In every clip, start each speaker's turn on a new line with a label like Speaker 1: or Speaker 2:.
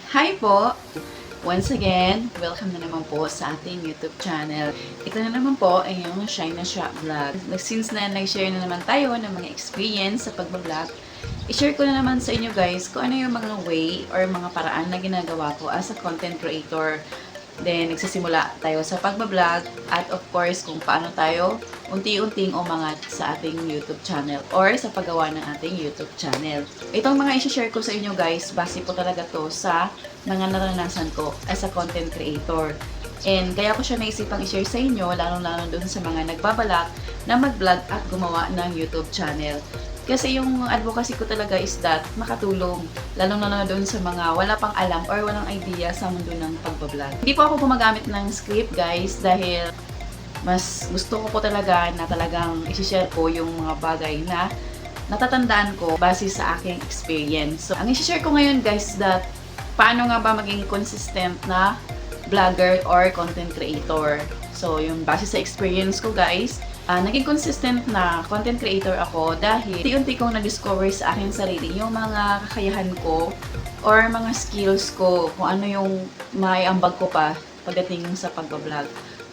Speaker 1: Hi po! Once again, welcome na naman po sa ating YouTube channel. Ito na naman po ay yung Shine na Shop Vlog. Since na nag-share na naman tayo ng mga experience sa pag-vlog, i-share ko na naman sa inyo guys kung ano yung mga way or mga paraan na ginagawa ko as a content creator. Then, nagsisimula tayo sa pagbablog at of course, kung paano tayo unti-unting umangat sa ating YouTube channel or sa paggawa ng ating YouTube channel. Itong mga i-share ko sa inyo guys, base po talaga to sa mga naranasan ko as a content creator. And kaya ko siya naisipang i-share sa inyo, lalong-lalo dun sa mga nagbabalak na mag-vlog at gumawa ng YouTube channel. Kasi yung advocacy ko talaga is that makatulong, lalong-lalo doon sa mga wala pang alam or walang idea sa mundo ng pagbablog. Hindi po ako gumagamit ng script guys dahil mas gusto ko po talaga na talagang i-share ko yung mga bagay na natatandaan ko base sa aking experience. So, ang i-share ko ngayon guys that paano nga ba maging consistent na vlogger or content creator. So, yung base sa experience ko guys, naging consistent na content creator ako dahil unti-unti kong na-discover sa aking sarili yung mga kakayahan ko or mga skills ko, kung ano yung maiambag ko pa pagdating sa pagbablog.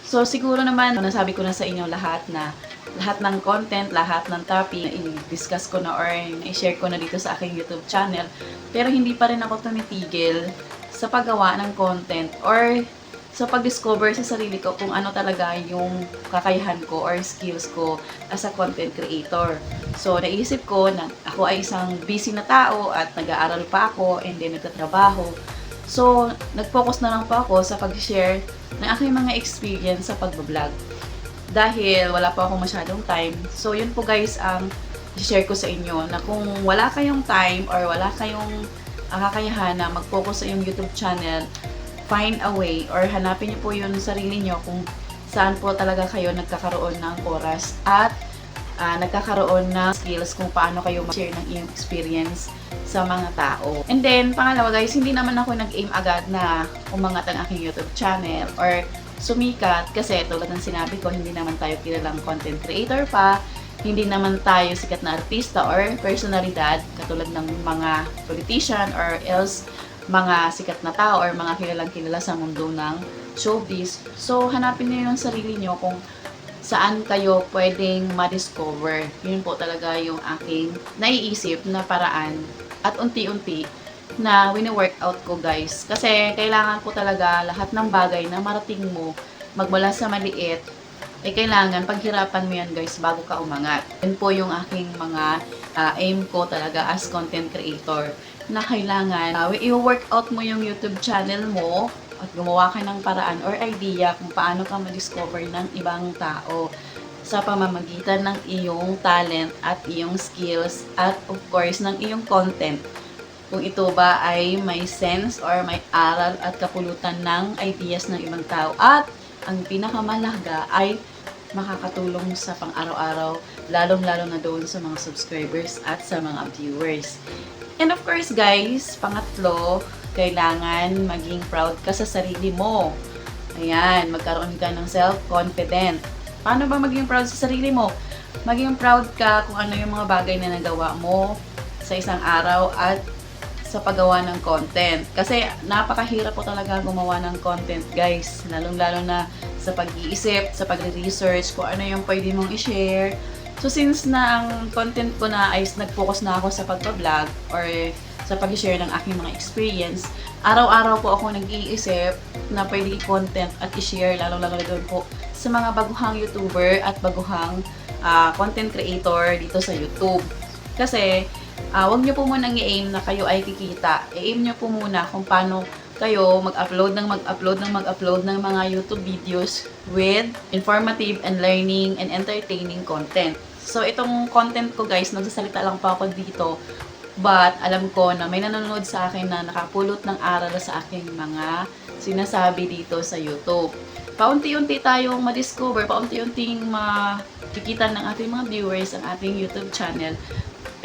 Speaker 1: So siguro naman, nasabi ko na sa inyo lahat na lahat ng content, lahat ng topic na i-discuss ko na or i-share ko na dito sa aking YouTube channel. Pero hindi pa rin ako tumitigil sa paggawa ng content or sa pag-discover sa sarili ko kung ano talaga yung kakayahan ko or skills ko as a content creator. So, naisip ko na ako ay isang busy na tao at nag-aaral pa ako and then nagtatrabaho. So, nag-focus na lang po ako sa pag-share ng aking mga experience sa pag-vlog. Dahil wala pa akong masyadong time. So, yun po guys ang i-share ko sa inyo na kung wala kayong time or wala kayong kakayahan na mag-focus sa iyong YouTube channel, find a way or hanapin niyo po yung sarili niyo kung saan po talaga kayo nagkakaroon ng oras at nagkakaroon ng skills kung paano kayo mag-share ng iyong experience sa mga tao. And then, pangalawa guys, hindi naman ako nag-aim agad na umangat ang aking YouTube channel or sumikat kasi tulad ng sinabi ko, hindi naman tayo kilalang content creator pa, hindi naman tayo sikat na artista or personalidad katulad ng mga politician or else mga sikat na tao or mga kilalang kilala sa mundo ng showbiz. So, hanapin niyo yung sarili niyo kung saan kayo pwedeng ma-discover. Yun po talaga yung aking naiisip na paraan at unti-unti na wini-workout ko guys. Kasi kailangan po talaga lahat ng bagay na marating mo magmula sa maliit ay kailangan paghirapan mo yan guys bago ka umangat. Yun po yung aking mga aim ko talaga as content creator na kailangan i-workout mo yung YouTube channel mo at gumawa ka ng paraan or idea kung paano ka ma-discover ng ibang tao sa pamamagitan ng iyong talent at iyong skills at of course ng iyong content. Kung ito ba ay may sense or may aral at kapulutan ng ideas ng ibang tao at ang pinakamalaga ay makakatulong sa pang-araw-araw, lalong-lalo na doon sa mga subscribers at sa mga viewers. And of course guys, pangatlo, kailangan maging proud ka sa sarili mo. Ayan, magkaroon ka ng self-confident. Paano ba maging proud sa sarili mo? Maging proud ka kung ano yung mga bagay na nagawa mo sa isang araw at sa paggawa ng content. Kasi napakahirap po talaga gumawa ng content guys. Lalong-lalo na sa pag-iisip, sa pag-research, kung ano yung pwede mong i-share. So since na ang content ko na ay nag-focus na ako sa pag-vlog or sa pag-share ng aking mga experience, araw-araw po ako nag-iisip na pwede i-content at i-share lalong-lalo doon po sa mga baguhang YouTuber at baguhang content creator dito sa YouTube. Kasi wag niyo po munang i-aim na kayo ay kikita. I-aim niyo po muna kung paano kayo mag-upload ng mga YouTube videos with informative and learning and entertaining content. So, itong content ko guys, nagsasalita lang pa ako dito. But, alam ko na may nanonood sa akin na nakapulot ng aral sa aking mga sinasabi dito sa YouTube. Paunti-unti tayong ma-discover, paunti-unting makikita ng ating mga viewers ang ating YouTube channel.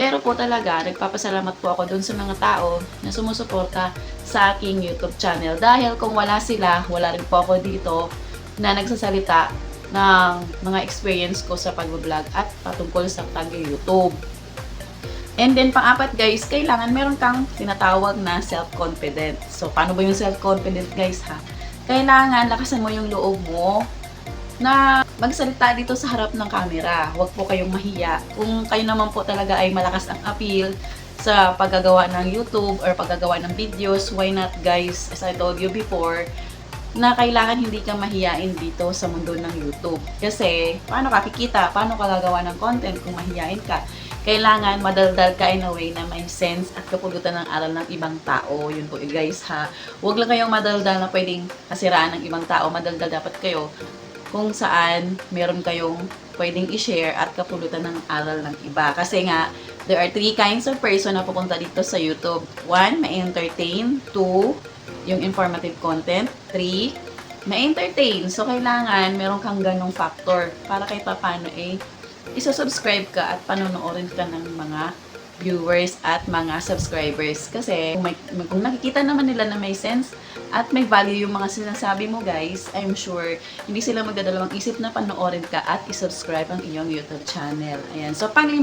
Speaker 1: Pero po talaga, nagpapasalamat po ako dun sa mga tao na sumusuporta sa aking YouTube channel. Dahil kung wala sila, wala rin po ako dito na nagsasalita ng mga experience ko sa pag-vlog at patungkol sa pag-YouTube. And then, pang-apat guys, kailangan meron kang tinatawag na self-confident. So, paano ba yung self-confident guys ha? Kailangan lakasan mo yung loob mo na magsalita dito sa harap ng camera. Huwag po kayong mahiya. Kung kayo naman po talaga ay malakas ang appeal sa paggagawa ng YouTube or paggagawa ng videos, why not guys, as I told you before, na kailangan hindi ka mahiyain dito sa mundo ng YouTube. Kasi, paano ka kikita? Paano ka gagawa ng content kung mahiyain ka? Kailangan madaldal ka in a way na may sense at kapulutan ng aral ng ibang tao. Yun po guys ha. Huwag lang kayong madaldal na pwedeng kasiraan ng ibang tao. Madaldal dapat kayo kung saan meron kayong pwedeng i-share at kapulutan ng aral ng iba. Kasi nga, there are 3 kinds of person na pupunta dito sa YouTube. 1, ma-entertain. 2, yung informative content. 3, ma-entertain. So, kailangan meron kang ganong factor para kahit paano isa-subscribe ka at panonoodin ka ng mga viewers at mga subscribers. Kasi kung nakikita naman nila na may sense at may value yung mga sinasabi mo guys, I'm sure hindi sila magdadalawang isip na panoorin ka at isubscribe ang iyong YouTube channel. Ayan. So, pang-5.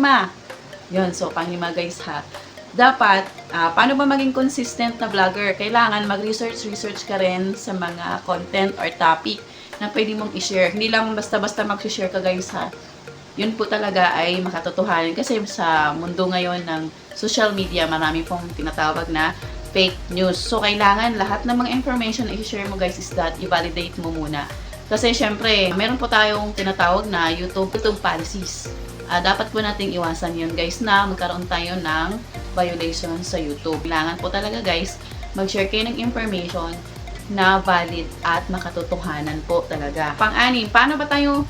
Speaker 1: Yun. So, pang-5 guys ha. Dapat, paano ba maging consistent na vlogger? Kailangan mag-research ka rin sa mga content or topic na pwede mong i-share. Hindi lang basta-basta mag-share ka guys ha. Yun po talaga ay makatotohanan kasi sa mundo ngayon ng social media, marami pong tinatawag na fake news. So, kailangan lahat ng mga information na i-share mo guys is that i-validate mo muna. Kasi syempre, meron po tayong tinatawag na YouTube policies. Dapat po nating iwasan yun guys na magkaroon tayo ng violation sa YouTube. Kailangan po talaga guys, mag-share kayo ng information na valid at makatotohanan po talaga. Pang-6, paano ba tayo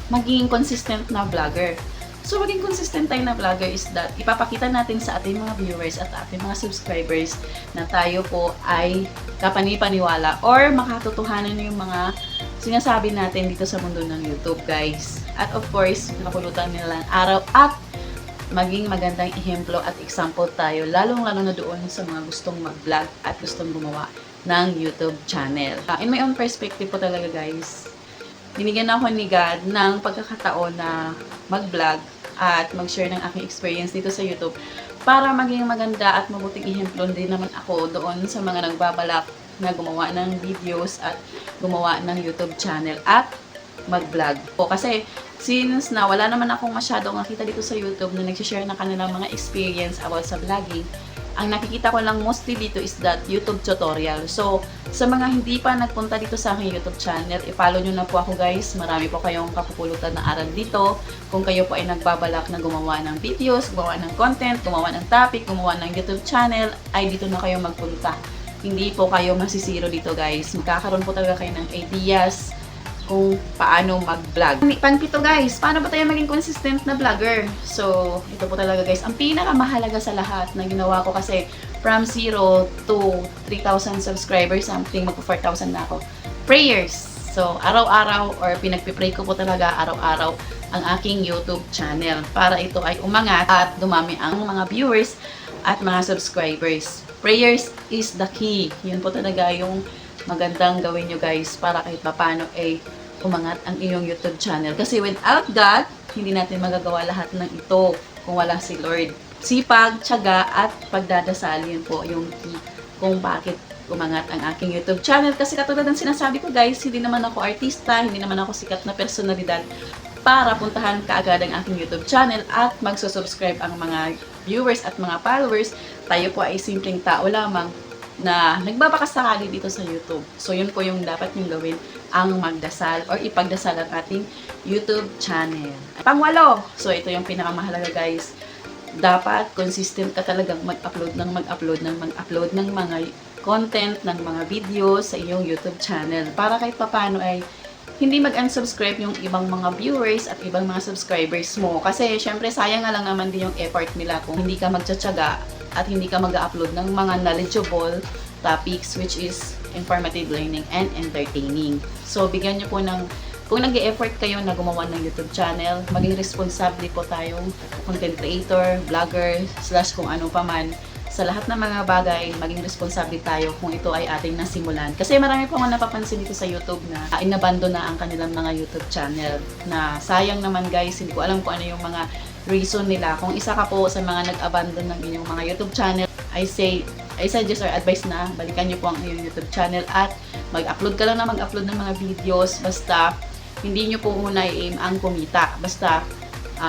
Speaker 1: maging consistent na vlogger? So, maging consistent tayo na vlogger is that ipapakita natin sa ating mga viewers at ating mga subscribers na tayo po ay kapanipaniwala or makatotohanan yung mga sinasabi natin dito sa mundo ng YouTube, guys. At of course, nakapulutan nila ang araw at maging magandang ehemplo at example tayo, lalong-lalo na doon sa mga gustong mag-vlog at gustong gumawa ng YouTube channel. In my own perspective po talaga, guys, binigyan ako ni God ng pagkakataon na mag-vlog at mag-share ng aking experience dito sa YouTube para maging maganda at mabuting ehemplo din naman ako doon sa mga nagbabalak na gumawa ng videos at gumawa ng YouTube channel at mag-vlog. Kasi since na wala naman akong masyadong nakita dito sa YouTube na nagsishare ng kanilang mga experience about sa vlogging, ang nakikita ko lang mostly dito is that YouTube tutorial. So, sa mga hindi pa nagpunta dito sa aking YouTube channel, i-follow nyo na po ako guys. Marami po kayong kapupulutan na aral dito. Kung kayo po ay nagbabalak na gumawa ng videos, gumawa ng content, gumawa ng topic, gumawa ng YouTube channel, ay dito na kayo magpunta. Hindi po kayo masisiro dito guys. Magkakaroon po talaga kayo ng ideas kung paano mag-vlog. Pang-7 guys, paano ba tayo maging consistent na vlogger? So, ito po talaga guys, ang pinakamahalaga sa lahat na ginawa ko kasi from 0 to 3,000 subscribers, something magpo 4,000 na ako. Prayers. So, araw-araw or pinagpipray ko po talaga araw-araw ang aking YouTube channel para ito ay umangat at dumami ang mga viewers at mga subscribers. Prayers is the key. Yun po talaga yung magandang gawin nyo guys para kahit papano ay umangat ang iyong YouTube channel. Kasi without God, hindi natin magagawa lahat ng ito kung wala si Lord. Sipag, tiyaga, at pagdadasal, yun po yung key kung bakit umangat ang aking YouTube channel. Kasi katulad ng sinasabi ko guys, hindi naman ako artista, hindi naman ako sikat na personalidad para puntahan kaagad ang aking YouTube channel at magsusubscribe ang mga viewers at mga followers. Tayo po ay simpleng tao lamang na nagbabakasakali dito sa YouTube. So, yun po yung dapat yung gawin, ang magdasal or ipagdasal ang ating YouTube channel. Pang-8, so ito yung pinakamahalaga guys. Dapat consistent ka talagang mag-upload ng mga content, ng mga videos sa iyong YouTube channel para kahit papano ay hindi mag-unsubscribe yung ibang mga viewers at ibang mga subscribers mo. Kasi, syempre, sayang nga lang naman din yung effort nila kung hindi ka magtsatsaga at hindi ka mag-upload ng mga knowledgeable topics which is informative, learning, and entertaining. So, bigyan nyo po ng, kung nag-e-effort kayo na gumawa ng YouTube channel, maging responsable po tayong content creator, vlogger, / kung ano pa man. Sa lahat ng mga bagay, maging responsable tayo kung ito ay ating nasimulan. Kasi marami po nga napapansin dito sa YouTube na inabandon na ang kanilang mga YouTube channel. Na sayang naman guys, hindi ko alam kung ano yung mga reason nila. Kung isa ka po sa mga nag-abandon ng inyong mga YouTube channel, I suggest or advise na balikan nyo po ang inyong YouTube channel at mag-upload ka lang na mag-upload ng mga videos. Basta, hindi nyo po muna i-aim ang kumita. Basta,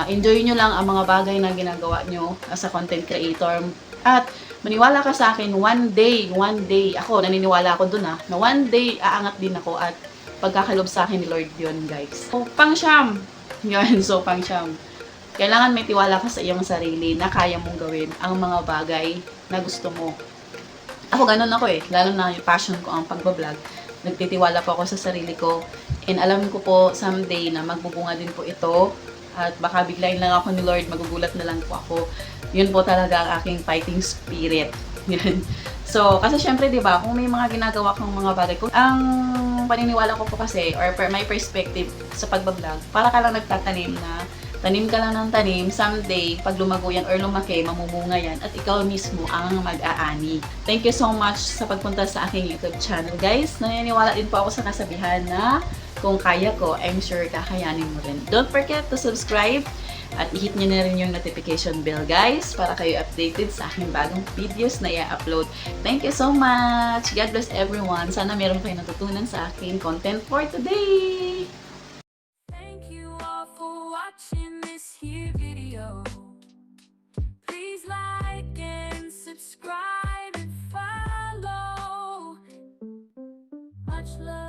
Speaker 1: enjoy nyo lang ang mga bagay na ginagawa nyo as a content creator. At, maniwala ka sa akin, one day, ako, naniniwala ako dun na one day, aangat din ako at pagkakalob sa akin ni Lord yun, guys. So, pang-siyam. Yun, so pang-siyam. Kailangan may tiwala ka sa iyong sarili na kaya mong gawin ang mga bagay na gusto mo. Ako, ganun ako eh. Lalo na yung passion ko ang pagbablog. Nagtitiwala po ako sa sarili ko. And alam ko po someday na magbubunga din po ito. At baka biglayin lang ako ni Lord, magugulat na lang po ako. Yun po talaga ang aking fighting spirit. Yun. So, kasi syempre, di ba, kung may mga ginagawa kang mga bagay, kung ang paniniwala ko po kasi, or my perspective sa pagbablog, para ka lang nagtatanim na tanim ka lang ng tanim, someday, pag lumago yan or lumaki, mamumunga yan, at ikaw mismo ang mag-aani. Thank you so much sa pagpunta sa aking YouTube channel, guys. Naniniwala din po ako sa kasabihan na kung kaya ko, I'm sure kakayanin mo rin. Don't forget to subscribe at i-hit nyo na rin yung notification bell, guys, para kayo updated sa aking bagong videos na i-upload. Thank you so much! God bless everyone! Sana meron kayo natutunan sa aking content for today!
Speaker 2: Thank you all for watching this here video. Please like and subscribe and follow. Much love.